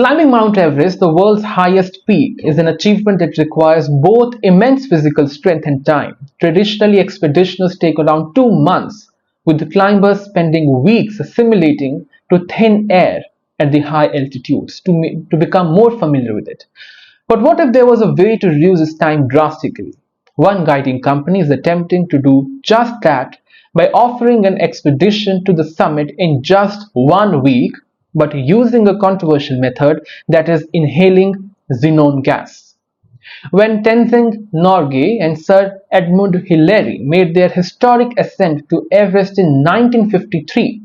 Climbing Mount Everest, the world's highest peak, is an achievement that requires both immense physical strength and time. Traditionally, expeditioners take around 2 months, with the climbers spending weeks assimilating to thin air at the high altitudes to become more familiar with it. But what if there was a way to reduce this time drastically? One guiding company is attempting to do just that by offering an expedition to the summit in just 1 week, but using a controversial method, that is inhaling xenon gas. When Tenzing Norgay and Sir Edmund made their historic ascent to Everest in 1953,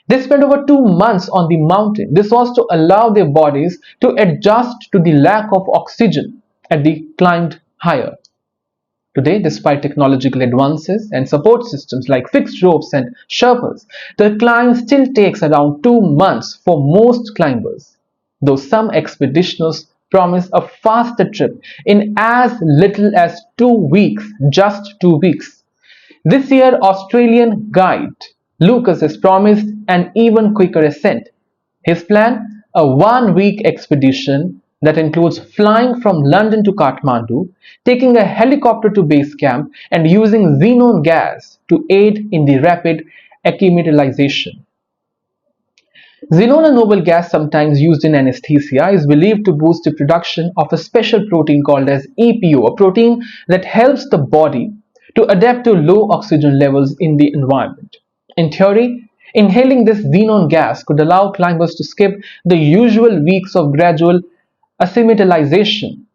they spent over 2 months on the mountain. This was to allow their bodies to adjust to the lack of oxygen as they climbed higher. Today, despite technological advances and support systems like fixed ropes and Sherpas, the climb still takes around 2 months for most climbers, though some expeditioners promise a faster trip in as little as 2 weeks, just 2 weeks. This year, Australian guide Lucas has promised an even quicker ascent. His plan? A 1 week expedition that includes flying from London to Kathmandu, taking a helicopter to base camp, and using xenon gas to aid in the rapid acclimatization. Xenon, a noble gas sometimes used in anesthesia, is believed to boost the production of a special protein called as EPO, a protein that helps the body to adapt to low oxygen levels in the environment. In theory, inhaling this xenon gas could allow climbers to skip the usual weeks of gradual acclimatization.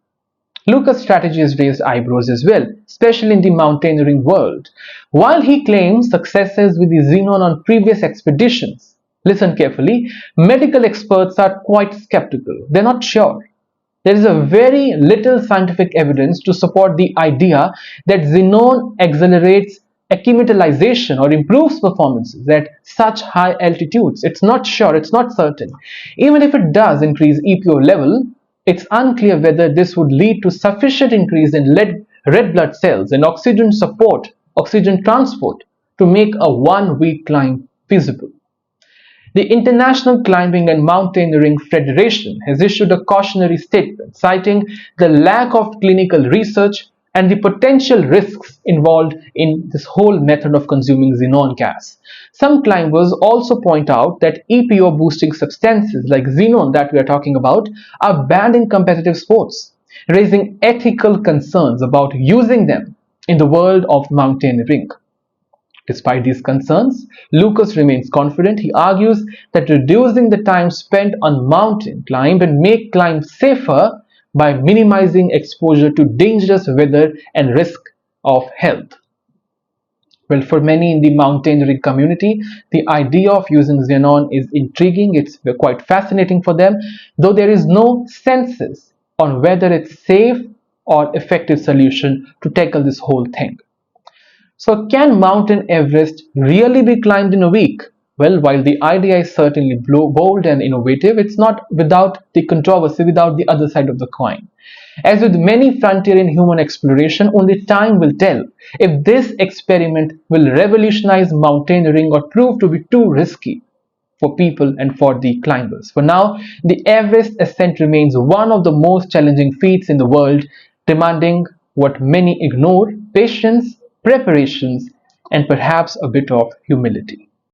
Lucas' strategy has raised eyebrows as well, especially in the mountaineering world. While he claims successes with the xenon on previous expeditions, listen carefully, medical experts are quite skeptical. They're not sure. There is a very little scientific evidence to support the idea that xenon accelerates acclimatization or improves performances at such high altitudes. It's not sure, it's not certain. Even if it does increase EPO level, it's unclear whether this would lead to sufficient increase in red blood cells and oxygen transport to make a 1 week climb feasible. The International Climbing and Mountaineering Federation has issued a cautionary statement citing the lack of clinical research and the potential risks involved in this whole method of consuming xenon gas. Some climbers also point out that EPO boosting substances like xenon that we are talking about are banned in competitive sports, raising ethical concerns about using them in the world of mountaineering. Despite these concerns, Lucas remains confident. He argues that reducing the time spent on mountain climb and make climb safer by minimizing exposure to dangerous weather and risk of health. Well, for many in the mountaineering community, the idea of using xenon is intriguing. It's quite fascinating for them, though there is no consensus on whether it's safe or effective solution to tackle this whole thing. So can Mountain Everest really be climbed in a week? Well, while the idea is certainly bold and innovative, it's not without the controversy, without the other side of the coin. As with many frontier in human exploration, only time will tell if this experiment will revolutionize mountaineering or prove to be too risky for people and for the climbers. For now, the Everest ascent remains one of the most challenging feats in the world, demanding what many ignore: patience, preparations, and perhaps a bit of humility.